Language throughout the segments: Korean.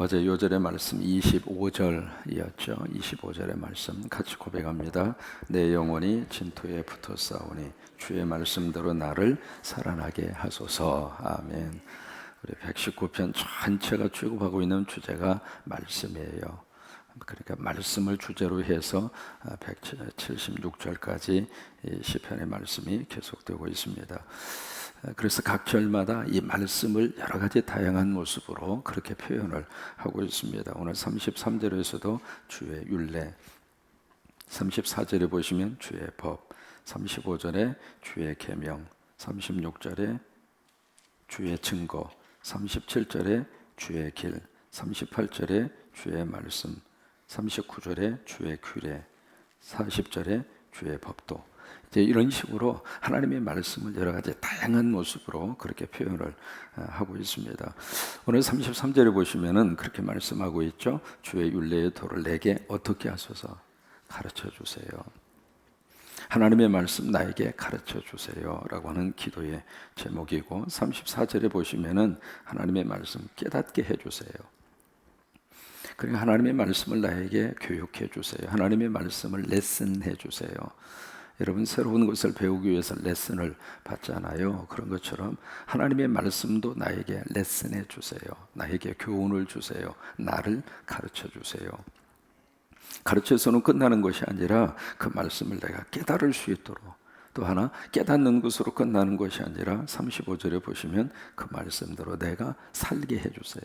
어제 요절의 말씀 25절이었죠. 25절의 말씀 같이 고백합니다. 내 영혼이 진토에 붙어 싸우니 주의 말씀대로 나를 살아나게 하소서. 아멘. 우리 119편 전체가 취급하고 있는 주제가 말씀이에요. 그러니까 말씀을 주제로 해서 176절까지 시편의 말씀이 계속되고 있습니다. 그래서 각 절마다 이 말씀을 여러 가지 다양한 모습으로 그렇게 표현을 하고 있습니다. 오늘 33절에서도 주의 율례, 34절에 보시면 주의 법, 35절에 주의 계명, 36절에 주의 증거, 37절에 주의 길, 38절에 주의 말씀, 39절에 주의 규례, 40절에 주의 법도. 이제 이런 식으로 하나님의 말씀을 여러 가지 다양한 모습으로 그렇게 표현을 하고 있습니다. 오늘 33절에 보시면은 그렇게 말씀하고 있죠. 주의 율례의 도를 내게 어떻게 하소서 가르쳐 주세요. 하나님의 말씀 나에게 가르쳐 주세요 라고 하는 기도의 제목이고, 34절에 보시면은 하나님의 말씀 깨닫게 해주세요. 그러니까 하나님의 말씀을 나에게 교육해 주세요. 하나님의 말씀을 레슨해 주세요. 여러분, 새로운 것을 배우기 위해서 레슨을 받잖아요. 그런 것처럼 하나님의 말씀도 나에게 레슨해 주세요. 나에게 교훈을 주세요. 나를 가르쳐 주세요. 가르쳐서는 끝나는 것이 아니라 그 말씀을 내가 깨달을 수 있도록, 또 하나 깨닫는 것으로 끝나는 것이 아니라 35절에 보시면 그 말씀대로 내가 살게 해주세요.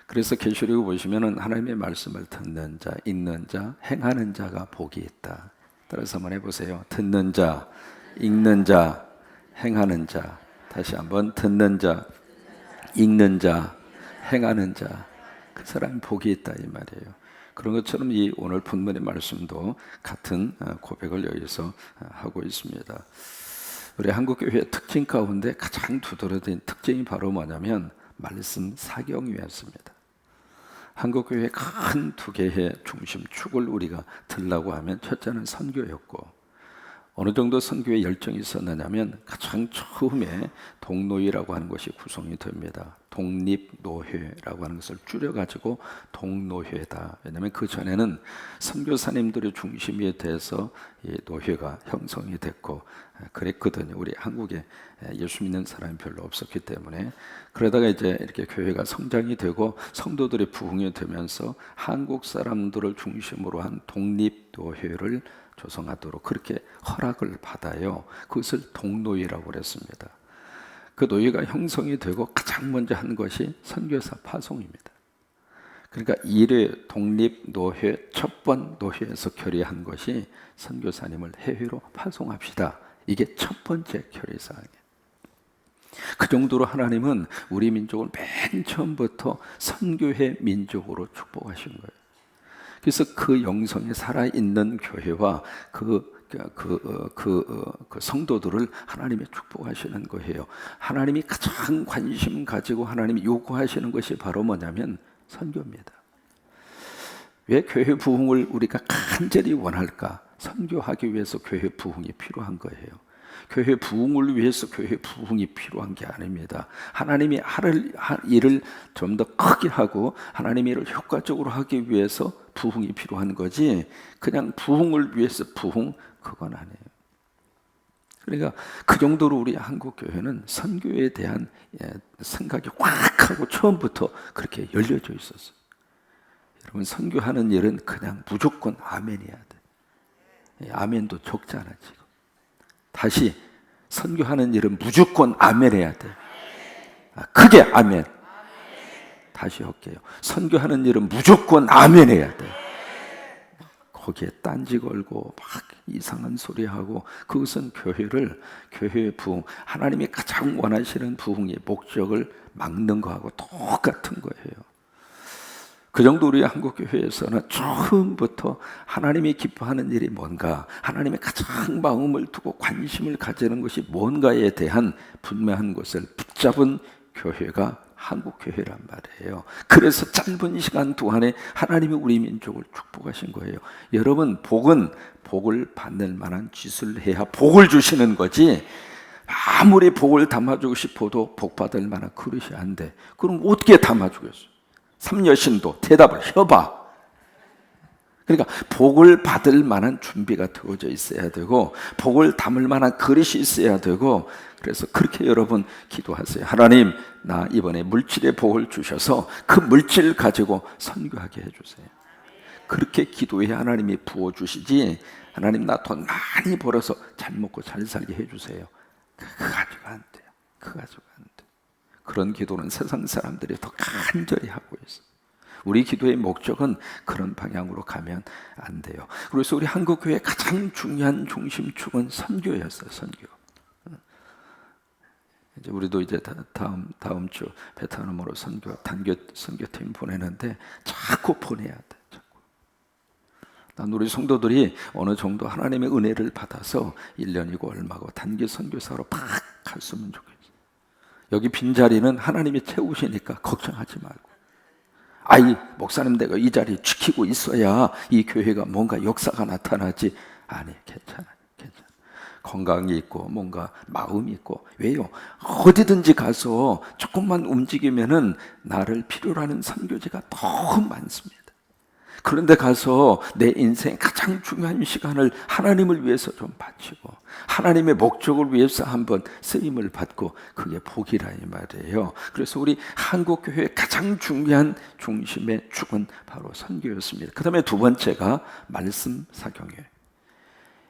그래서 계시록에 보시면 하나님의 말씀을 듣는 자, 읽는 자, 행하는 자가 복이 있다. 따라서 한번 해보세요. 듣는 자, 읽는 자, 행하는 자. 다시 한번 듣는 자, 읽는 자, 행하는 자. 그 사람이 복이 있다 이 말이에요. 그런 것처럼 이 오늘 본문의 말씀도 같은 고백을 여기서 하고 있습니다. 우리 한국교회의 특징 가운데 가장 두드러진 특징이 바로 뭐냐면 말씀 사경이었습니다. 한국교회의 큰 두 개의 중심축을 우리가 들라고 하면 첫째는 선교였고, 어느 정도 선교에 열정이 있었느냐면 가장 처음에 동노회라고 하는 것이 구성이 됩니다. 독립노회라고 하는 것을 줄여가지고 동노회다. 왜냐하면 그 전에는 선교사님들의 중심에 대해서 이 노회가 형성이 됐고 그랬거든요. 우리 한국에 예수 믿는 사람이 별로 없었기 때문에. 그러다가 이제 이렇게 교회가 성장이 되고 성도들이 부흥이 되면서 한국 사람들을 중심으로 한 독립노회를 조성하도록 그렇게 허락을 받아요. 그것을 동노회라고 그랬습니다. 그 노예가 형성이 되고 가장 먼저 한 것이 선교사 파송입니다. 그러니까 1회 독립노회 첫 번 노회에서 결의한 것이 선교사님을 해외로 파송합시다. 이게 첫 번째 결의사항이에요. 그 정도로 하나님은 우리 민족을 맨 처음부터 선교회 민족으로 축복하신 거예요. 그래서 그 영성에 살아있는 교회와 그 성도들을 하나님이 축복하시는 거예요. 하나님이 가장 관심 가지고 하나님이 요구하시는 것이 바로 뭐냐면 선교입니다. 왜 교회 부흥을 우리가 간절히 원할까? 선교하기 위해서 교회 부흥이 필요한 거예요. 교회 부흥을 위해서 교회 부흥이 필요한 게 아닙니다. 하나님이 할 일을 좀 더 크게 하고 하나님의 일을 효과적으로 하기 위해서 부흥이 필요한 거지, 그냥 부흥을 위해서 부흥, 그건 아니에요. 그러니까 그 정도로 우리 한국교회는 선교에 대한 생각이 확 하고 처음부터 그렇게 열려져 있었어요. 여러분, 선교하는 일은 그냥 무조건 아멘이어야 돼. 아멘도 적잖아 지금. 다시, 선교하는 일은 무조건 아멘해야 돼. 크게 아멘. 다시 할게요. 선교하는 일은 무조건 아멘해야 돼. 거기에 딴지 걸고 막 이상한 소리 하고, 그것은 교회의 부흥, 하나님이 가장 원하시는 부흥의 목적을 막는 거하고 똑같은 거예요. 그 정도 우리 한국교회에서는 처음부터 하나님이 기뻐하는 일이 뭔가, 하나님이 가장 마음을 두고 관심을 가지는 것이 뭔가에 대한 분명한 것을 붙잡은 교회가 한국교회란 말이에요. 그래서 짧은 시간 동안에 하나님이 우리 민족을 축복하신 거예요. 여러분, 복은 복을 받는 만한 짓을 해야 복을 주시는 거지, 아무리 복을 담아주고 싶어도 복 받을 만한 그릇이 안 돼. 그럼 어떻게 담아주겠어요? 삼여신도 대답을 해봐. 그러니까 복을 받을 만한 준비가 되어져 있어야 되고, 복을 담을 만한 그릇이 있어야 되고, 그래서 그렇게 여러분 기도하세요. 하나님, 나 이번에 물질의 복을 주셔서 그 물질 가지고 선교하게 해주세요. 그렇게 기도해 하나님이 부어주시지, 하나님 나 돈 많이 벌어서 잘 먹고 잘 살게 해주세요, 그거 가지고 안 돼요. 그거 가지고 안 돼요. 그런 기도는 세상 사람들이 더 간절히 하고 있어요. 우리 기도의 목적은 그런 방향으로 가면 안 돼요. 그래서 우리 한국교회의 가장 중요한 중심축은 선교였어요. 선교. 이제 우리도 이제 다음 주 베트남으로 선교팀 보내는데 자꾸 보내야 돼. 자꾸. 난 우리 성도들이 어느 정도 하나님의 은혜를 받아서 1년이고 얼마고 단기 선교사로 팍 갔으면 좋겠어요. 여기 빈자리는 하나님이 채우시니까 걱정하지 말고, 아이 목사님 내가 이 자리 지키고 있어야 이 교회가 뭔가 역사가 나타나지. 아니, 괜찮아. 건강이 있고 뭔가 마음이 있고. 왜요? 어디든지 가서 조금만 움직이면은 나를 필요로 하는 선교지가 너무 많습니다. 그런데 가서 내 인생 가장 중요한 시간을 하나님을 위해서 좀 바치고 하나님의 목적을 위해서 한번 쓰임을 받고, 그게 복이라 이 말이에요. 그래서 우리 한국교회의 가장 중요한 중심의 축은 바로 선교였습니다. 그 다음에 두 번째가 말씀 사경이에요.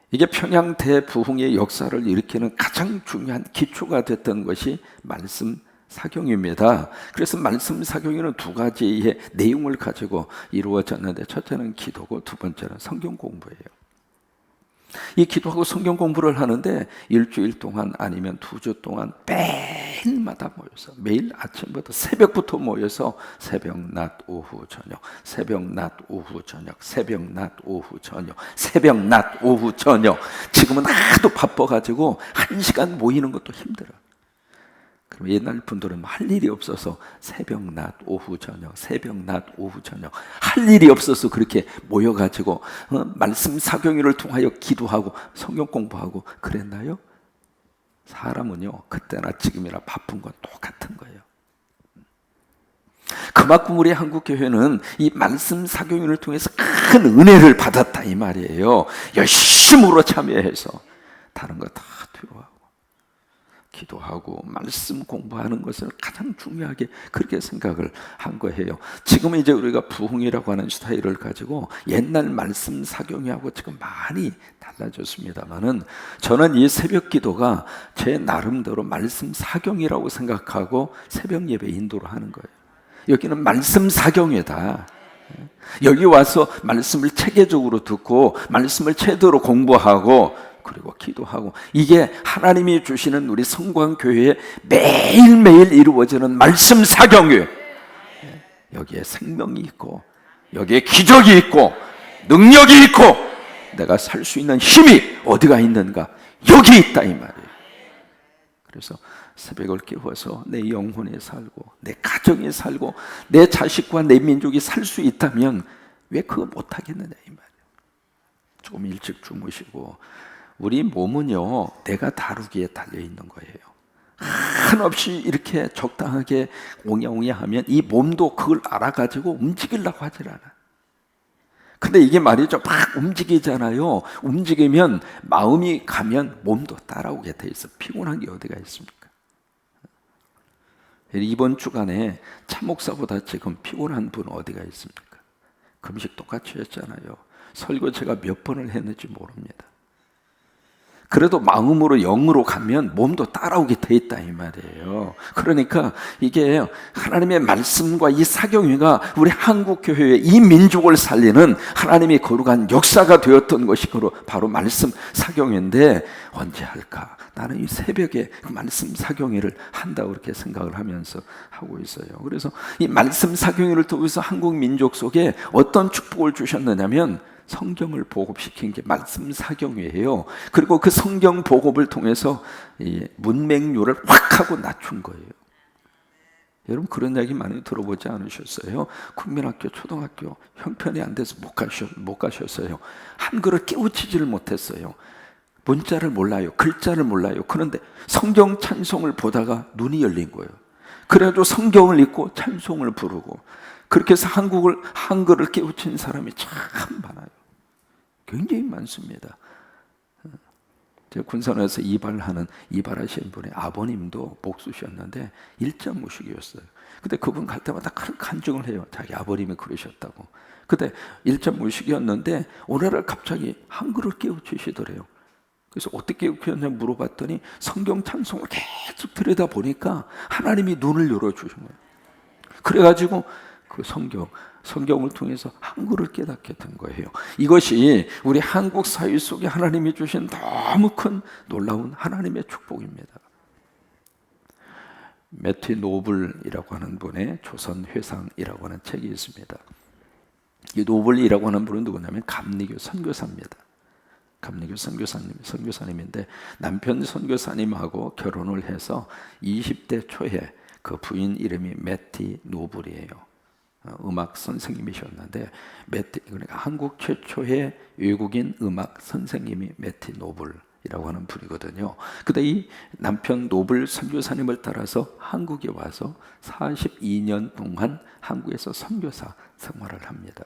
이게 평양 대부흥의 역사를 일으키는 가장 중요한 기초가 됐던 것이 말씀 사경입니다. 그래서 말씀 사경에는 두 가지의 내용을 가지고 이루어졌는데, 첫째는 기도고 두 번째는 성경 공부예요. 이 기도하고 성경 공부를 하는데 일주일 동안 아니면 2주 동안 매일마다 모여서, 매일 아침부터 새벽부터 모여서 새벽, 낮, 오후, 저녁, 새벽, 낮, 오후, 저녁, 새벽, 낮, 오후, 저녁, 새벽, 낮, 오후, 저녁. 지금은 하도 바빠가지고 1시간 모이는 것도 힘들어. 그럼 옛날 분들은 할 일이 없어서 새벽, 낮, 오후, 저녁, 새벽, 낮, 오후, 저녁, 할 일이 없어서 그렇게 모여가지고 말씀 사경위를 통하여 기도하고 성경 공부하고 그랬나요? 사람은요, 그때나 지금이나 바쁜 건 똑같은 거예요. 그만큼 우리 한국교회는 이 말씀 사경위를 통해서 큰 은혜를 받았다 이 말이에요. 열심으로 참여해서 다른 거 다 뒤로하고 기도하고 말씀 공부하는 것을 가장 중요하게 그렇게 생각을 한 거예요. 지금은 이제 우리가 부흥이라고 하는 스타일을 가지고 옛날 말씀 사경이하고 지금 많이 달라졌습니다만은, 저는 이 새벽 기도가 제 나름대로 말씀 사경이라고 생각하고 새벽 예배 인도를 하는 거예요. 여기는 말씀 사경이다. 여기 와서 말씀을 체계적으로 듣고 말씀을 제대로 공부하고 그리고 기도하고, 이게 하나님이 주시는 우리 성광교회에 매일매일 이루어지는 말씀 사경이에요. 여기에 생명이 있고 여기에 기적이 있고 능력이 있고 내가 살 수 있는 힘이 어디가 있는가? 여기 있다 이 말이에요. 그래서 새벽을 깨워서 내 영혼이 살고 내 가정이 살고 내 자식과 내 민족이 살 수 있다면 왜 그거 못하겠느냐 이 말이에요. 조금 일찍 주무시고, 우리 몸은요 내가 다루기에 달려있는 거예요. 한없이 이렇게 적당하게 옹야옹야 하면 이 몸도 그걸 알아가지고 움직이려고 하질 않아. 근데 이게 말이죠, 막 움직이잖아요. 움직이면 마음이 가면 몸도 따라오게 돼 있어. 피곤한 게 어디가 있습니까? 이번 주간에 차 목사보다 지금 피곤한 분 어디가 있습니까? 금식 똑같이 했잖아요. 설교 제가 몇 번을 했는지 모릅니다. 그래도 마음으로 영으로 가면 몸도 따라오게 돼 있다 이 말이에요. 그러니까 이게 하나님의 말씀과 이 사경위가 우리 한국교회의 이 민족을 살리는 하나님이 거룩한 역사가 되었던 것이 바로 말씀 사경위인데, 언제 할까? 나는 이 새벽에 그 말씀 사경위를 한다고 그렇게 생각을 하면서 하고 있어요. 그래서 이 말씀 사경위를 통해서 한국 민족 속에 어떤 축복을 주셨느냐면, 성경을 보급시킨 게 말씀 사경이에요. 그리고 그 성경 보급을 통해서 이 문맹률을 확 하고 낮춘 거예요. 여러분 그런 이야기 많이 들어보지 않으셨어요? 국민학교, 초등학교 형편이 안 돼서 못 가셨어요. 한글을 깨우치지를 못했어요. 문자를 몰라요. 글자를 몰라요. 그런데 성경 찬송을 보다가 눈이 열린 거예요. 그래도 성경을 읽고 찬송을 부르고, 그렇게 해서 한글을 깨우친 사람이 참 많아요. 굉장히 많습니다. 제가 군산에서 이발하신 분의 아버님도 목수셨는데 일자무식이었어요. 근데 그분 갈 때마다 큰 간증을 해요. 자기 아버님이 그러셨다고. 근데 일자무식이었는데 오늘날 갑자기 한글을 깨우치시더래요. 그래서 어떻게 깨우쳤냐 물어봤더니 성경 찬송을 계속 들여다보니까 하나님이 눈을 열어주신 거예요. 그래가지고 그 성경을 통해서 한글을 깨닫게 된 거예요. 이것이 우리 한국 사회 속에 하나님이 주신 너무 큰 놀라운 하나님의 축복입니다. 매튜 노블이라고 하는 분의 조선회상이라고 하는 책이 있습니다. 이 노블이라고 하는 분은 누구냐면 감리교 선교사입니다. 감리교 선교사님인데 남편 선교사님하고 결혼을 해서 20대 초에 그 부인 이름이 매티 노블이에요. 음악 선생님이셨는데 그러니까 한국 최초의 외국인 음악 선생님이 매티 노블이라고 하는 분이거든요. 근데 이 남편 노블 선교사님을 따라서 한국에 와서 42년 동안 한국에서 선교사 생활을 합니다.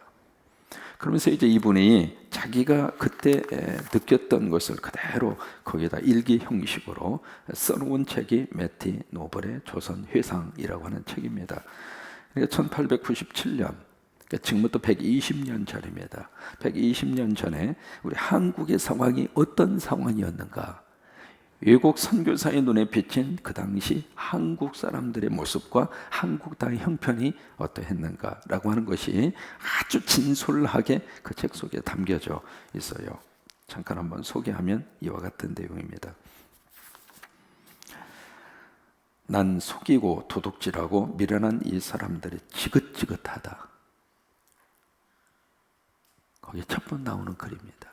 그러면서 이제 이분이 자기가 그때 느꼈던 것을 그대로 거기다 일기 형식으로 써놓은 책이 매티 노블의 조선회상이라고 하는 책입니다. 그러니까 1897년, 그러니까 지금부터 120년 전입니다. 120년 전에 우리 한국의 상황이 어떤 상황이었는가? 외국 선교사의 눈에 비친 그 당시 한국 사람들의 모습과 한국 땅의 형편이 어떠했는가라고 하는 것이 아주 진솔하게 그 책 속에 담겨져 있어요. 잠깐 한번 소개하면 이와 같은 내용입니다. 난 속이고 도둑질하고 미련한 이 사람들이 지긋지긋하다. 거기에 첫 번 나오는 글입니다.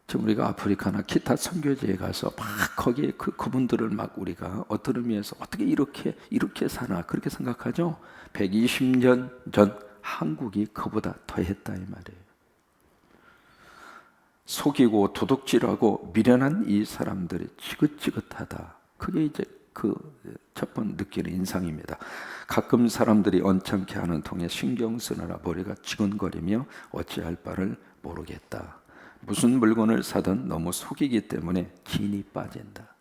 지금 우리가 아프리카나 기타 선교지에 가서 막 거기에 그분들을 막 우리가 어떤 의미에서 어떻게 이렇게 사나 그렇게 생각하죠. 120년 전 한국이 그보다 더했다 이 말이에요. 속이고 도둑질하고 미련한 이 사람들이 지긋지긋하다. 그게 이제 그 첫 번 느끼는 인상입니다. 가끔 사람들이 언짢게 하는 통에 신경 쓰느라 머리가 지근거리며 어찌할 바를 모르겠다. 무슨 물건을 사든 너무 속이기 때문에 진이 빠진다.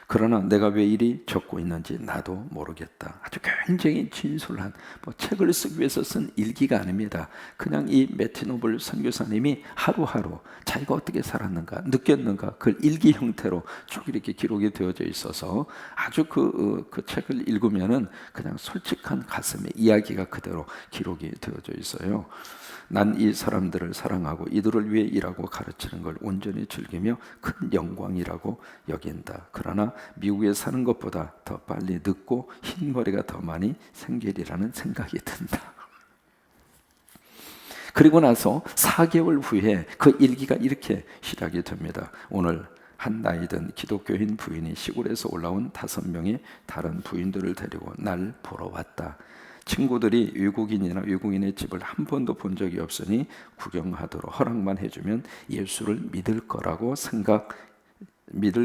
그러나 내가 왜 이리 적고 있는지 나도 모르겠다. 아주 굉장히 진솔한 책을 쓰기 위해서 쓴 일기가 아닙니다. 그냥 이 매티 노블 선교사님이 하루하루 자기가 어떻게 살았는가 느꼈는가 그걸 일기 형태로 쭉 이렇게 기록이 되어져 있어서 아주 그 책을 읽으면은 그냥 솔직한 가슴에 이야기가 그대로 기록이 되어져 있어요. 난 이 사람들을 사랑하고 이들을 위해 일하고 가르치는 걸 온전히 즐기며 큰 영광이라고 여긴다. 그러나 미국에 사는 것보다 더 빨리 늙고 흰머리가 더 많이 생기리라는 생각이 든다. 그리고 나서 4개월 후에 그 일기가 이렇게 시작이 됩니다. 오늘 한 나이든 기독교인 부인이 시골에서 올라온 5명의 다른 부인들을 데리고 날 보러 왔다. 친구들이 외국인이나 외국인의 집을 한 번도 본 적이 없으니 구경하도록 허락만 해주면 예수를 믿을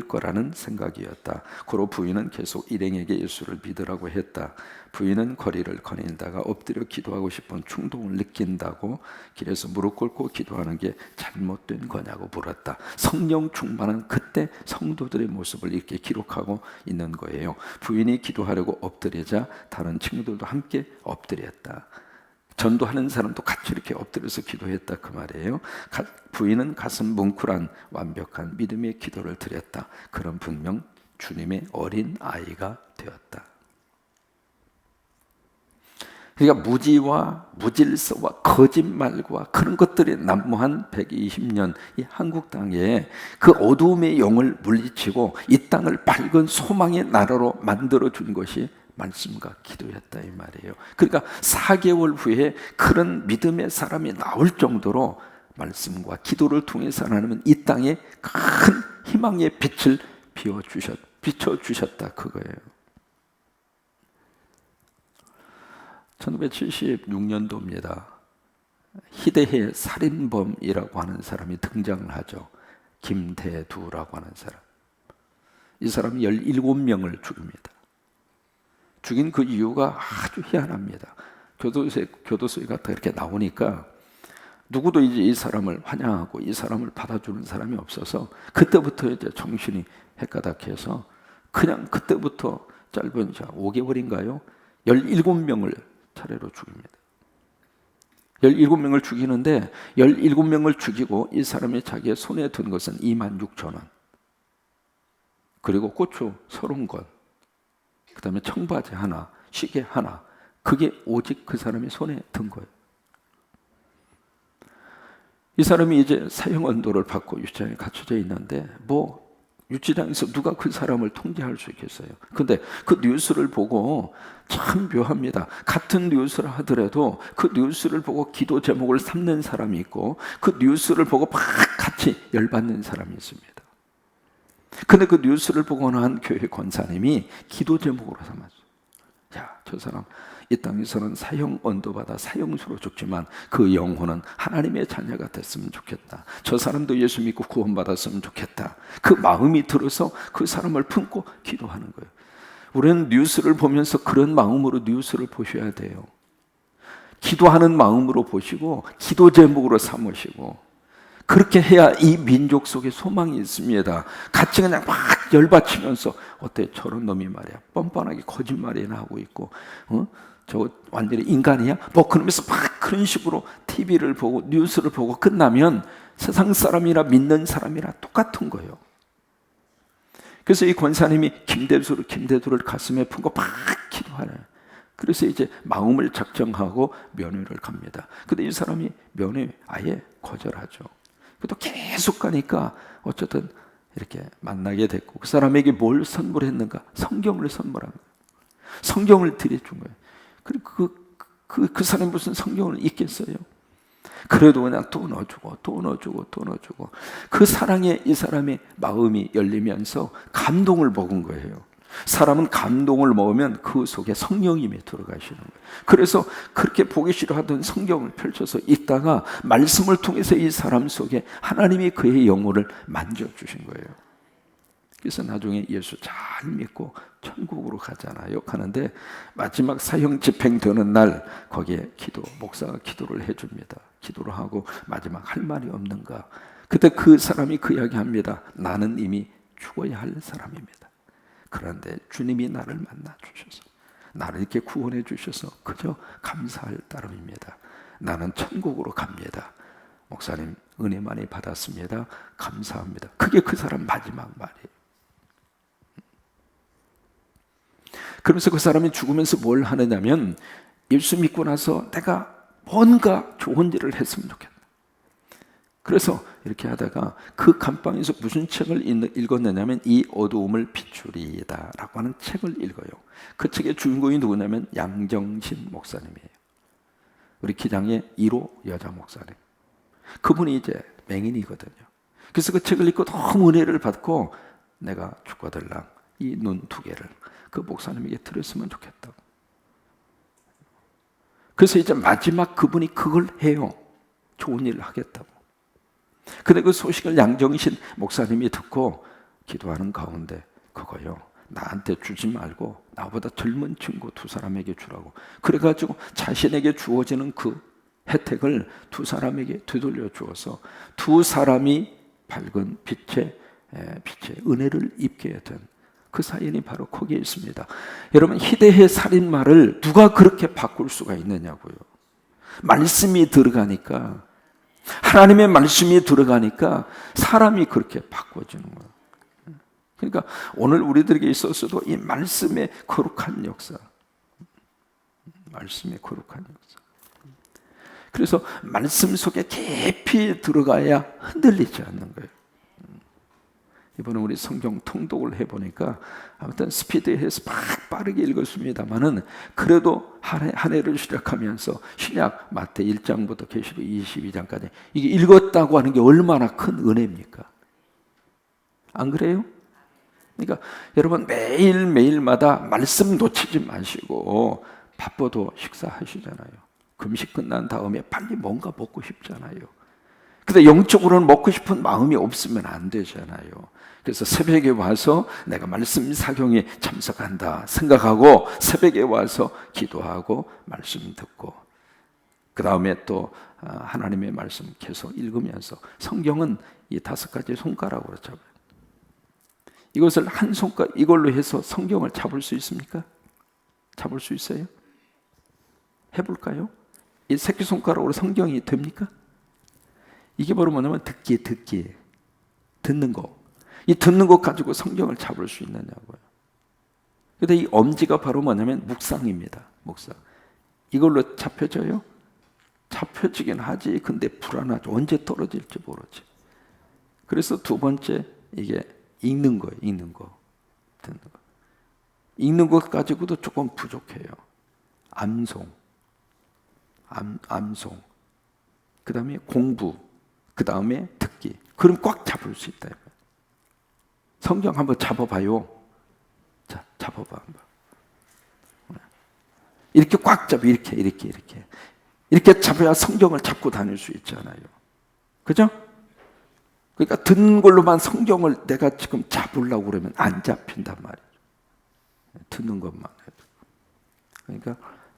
거라는 생각이었다. 고로 부인은 계속 일행에게 예수를 믿으라고 했다. 부인은 거리를 거닐다가 엎드려 기도하고 싶은 충동을 느낀다고 길에서 무릎 꿇고 기도하는 게 잘못된 거냐고 물었다. 성령 충만한 그때 성도들의 모습을 이렇게 기록하고 있는 거예요. 부인이 기도하려고 엎드리자 다른 친구들도 함께 엎드렸다. 전도하는 사람도 같이 이렇게 엎드려서 기도했다 그 말이에요. 부인은 가슴 뭉클한 완벽한 믿음의 기도를 드렸다. 그런 분명 주님의 어린 아이가 되었다. 그러니까 무지와 무질서와 거짓말과 그런 것들이 난무한 120년 이 한국 땅에 그 어두움의 영을 물리치고 이 땅을 밝은 소망의 나라로 만들어 준 것이 말씀과 기도였다 이 말이에요. 그러니까 4개월 후에 그런 믿음의 사람이 나올 정도로 말씀과 기도를 통해서 하나님은 이 땅에 큰 희망의 빛을 비춰주셨다 그거예요. 1976년도입니다. 희대의 살인범이라고 하는 사람이 등장을 하죠. 김대두라고 하는 사람. 이 사람이 17명을 죽입니다. 죽인 그 이유가 아주 희한합니다. 교도소에 갔다 이렇게 나오니까 누구도 이제 이 사람을 환영하고 이 사람을 받아주는 사람이 없어서 그때부터 이제 정신이 헷가닥해서 그냥 그때부터 짧은 5개월인가요? 17명을 차례로 죽입니다. 17명을 죽이는데 17명을 죽이고 이 사람이 자기의 손에 든 것은 26,000원, 그리고 고추 30권, 그 다음에 청바지 하나, 시계 하나, 그게 오직 그 사람이 손에 든 거예요. 이 사람이 이제 사형 언도를 받고 유치장에 갇혀져 있는데 유치장에서 누가 그 사람을 통제할 수 있겠어요? 근데 그 뉴스를 보고 참 묘합니다. 같은 뉴스를 하더라도 그 뉴스를 보고 기도 제목을 삼는 사람이 있고 그 뉴스를 보고 막 같이 열받는 사람이 있습니다. 근데 그 뉴스를 보고 난 교회 권사님이 기도 제목으로 삼았어요. 야, 저 사람 이 땅에서는 사형 언도받아 사형수로 죽지만 그 영혼은 하나님의 자녀가 됐으면 좋겠다. 저 사람도 예수 믿고 구원받았으면 좋겠다. 그 마음이 들어서 그 사람을 품고 기도하는 거예요. 우리는 뉴스를 보면서 그런 마음으로 뉴스를 보셔야 돼요. 기도하는 마음으로 보시고 기도 제목으로 삼으시고, 그렇게 해야 이 민족 속에 소망이 있습니다. 같이 그냥 막 열받치면서 어때 저런 놈이 말이야 뻔뻔하게 거짓말이나 하고 있고 저거 완전히 인간이야? 그러면서 막 그런 식으로 TV를 보고 뉴스를 보고 끝나면 세상 사람이나 믿는 사람이나 똑같은 거예요. 그래서 이 권사님이 김대두를 가슴에 품고 막 기도하네요. 그래서 이제 마음을 작정하고 면회를 갑니다. 근데 이 사람이 면회 아예 거절하죠. 그래도 계속 가니까 어쨌든 이렇게 만나게 됐고, 그 사람에게 뭘 선물했는가? 성경을 선물한 거예요. 성경을 드려준 거예요. 그리고 그 사람이 무슨 성경을 읽겠어요? 그래도 그냥 또 넣어주고 그 사랑에 이 사람의 마음이 열리면서 감동을 먹은 거예요. 사람은 감동을 먹으면 그 속에 성령님이 들어가시는 거예요. 그래서 그렇게 보기 싫어하던 성경을 펼쳐서 읽다가 말씀을 통해서 이 사람 속에 하나님이 그의 영혼을 만져주신 거예요. 그래서 나중에 예수 잘 믿고 천국으로 가잖아요. 가는데 마지막 사형 집행되는 날 거기에 목사가 기도를 해줍니다. 기도를 하고 마지막 할 말이 없는가? 그때 그 사람이 그 이야기합니다. 나는 이미 죽어야 할 사람입니다. 그런데 주님이 나를 만나 주셔서 나를 이렇게 구원해 주셔서 그저 감사할 따름입니다. 나는 천국으로 갑니다. 목사님 은혜 많이 받았습니다. 감사합니다. 그게 그 사람 마지막 말이에요. 그러면서 그 사람이 죽으면서 뭘 하느냐면 예수 믿고 나서 내가 뭔가 좋은 일을 했으면 좋겠다. 그래서 이렇게 하다가 그 감방에서 무슨 책을 읽었느냐면 이 어두움을 비추리이다 라고 하는 책을 읽어요. 그 책의 주인공이 누구냐면 양정신 목사님이에요. 우리 기장의 1호 여자 목사님. 그분이 이제 맹인이거든요. 그래서 그 책을 읽고 너무 은혜를 받고 내가 죽어들랑 이 눈 2개를 그 목사님에게 드렸으면 좋겠다고. 그래서 이제 마지막 그분이 그걸 해요. 좋은 일을 하겠다고. 근데 그 소식을 양정신 목사님이 듣고 기도하는 가운데 그거요, 나한테 주지 말고 나보다 젊은 친구 2사람에게 주라고. 그래가지고 자신에게 주어지는 그 혜택을 2사람에게 되돌려 주어서 2사람이 밝은 빛의 은혜를 입게 된 그 사연이 바로 거기에 있습니다. 여러분, 희대의 살인마를 누가 그렇게 바꿀 수가 있느냐고요. 말씀이 들어가니까, 하나님의 말씀이 들어가니까 사람이 그렇게 바꿔지는 거예요. 그러니까 오늘 우리들에게 있어서도 이 말씀의 거룩한 역사, 말씀의 거룩한 역사. 그래서 말씀 속에 깊이 들어가야 흔들리지 않는 거예요. 이번에 우리 성경 통독을 해보니까 아무튼 스피드해서 빠르게 읽었습니다만은 그래도 한 해를 시작하면서 신약 마태 1장부터 계시록 22장까지 이게 읽었다고 하는 게 얼마나 큰 은혜입니까? 안 그래요? 그러니까 여러분 매일매일마다 말씀 놓치지 마시고 바빠도 식사하시잖아요. 금식 끝난 다음에 빨리 뭔가 먹고 싶잖아요. 근데 영적으로는 먹고 싶은 마음이 없으면 안 되잖아요. 그래서 새벽에 와서 내가 말씀 사경에 참석한다 생각하고 새벽에 와서 기도하고 말씀 듣고 그 다음에 또 하나님의 말씀 계속 읽으면서 성경은 이 5가지 손가락으로 잡아요. 이것을 한 손가락 이걸로 해서 성경을 잡을 수 있습니까? 잡을 수 있어요? 해볼까요? 이 새끼손가락으로 성경이 됩니까? 이게 바로 뭐냐면 듣기 듣는 거. 이 듣는 것 가지고 성경을 잡을 수 있느냐고요. 근데 이 엄지가 바로 뭐냐면 묵상입니다. 묵상. 이걸로 잡혀져요? 잡혀지긴 하지. 근데 불안하죠. 언제 떨어질지 모르지. 그래서 두 번째 이게 읽는 거예요. 읽는 거. 듣는 거. 읽는 것 가지고도 조금 부족해요. 암송. 암송. 그 다음에 공부. 그 다음에 듣기. 그럼 꽉 잡을 수 있다. 성경 한번 잡아봐요. 자, 잡아봐 한번. 이렇게 꽉 잡아. 이렇게 잡아야 성경을 잡고 다닐 수 있잖아요. 그죠? 그러니까 듣는 걸로만 성경을 내가 지금 잡으려고 그러면 안 잡힌단 말이에요. 듣는 것만 해도. 그러니까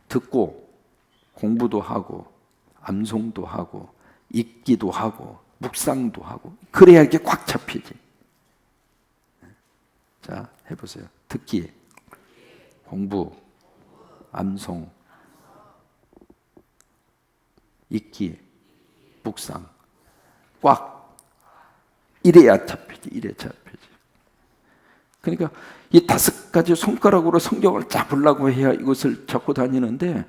듣고 공부도 하고 암송도 하고 읽기도 하고 묵상도 하고 그래야 이게 꽉 잡히지. 자, 해보세요. 듣기, 공부, 암송, 읽기, 묵상 꽉 이래야 잡히지. 그러니까 이 5가지 손가락으로 성경을 잡으려고 해야 이것을 잡고 다니는데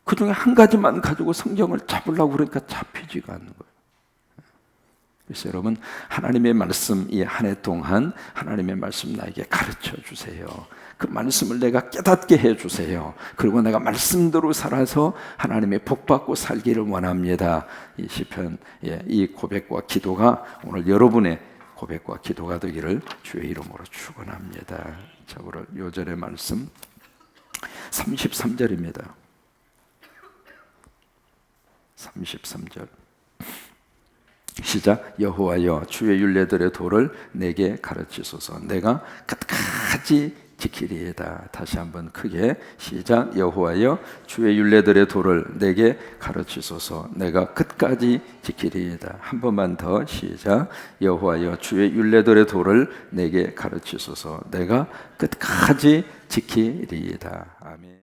그 중에 한 가지만 가지고 성경을 잡으려고 그러니까 잡히지가 않는 거예요. 그래서 여러분 하나님의 말씀 이 한 해 동안 하나님의 말씀 나에게 가르쳐 주세요. 그 말씀을 내가 깨닫게 해 주세요. 그리고 내가 말씀대로 살아서 하나님의 복 받고 살기를 원합니다. 이 시편 이 고백과 기도가 오늘 여러분의 고백과 기도가 되기를 주의 이름으로 축원합니다. 자, 오늘 요절의 말씀 33절입니다. 33절 시작. 여호와여 주의 율례들의 도를 내게 가르치소서. 내가 끝까지 지키리이다. 다시 한번 크게 시작. 여호와여 주의 율례들의 도를 내게 가르치소서. 내가 끝까지 지키리이다. 한 번만 더 시작. 여호와여 주의 율례들의 도를 내게 가르치소서. 내가 끝까지 지키리이다. 아멘.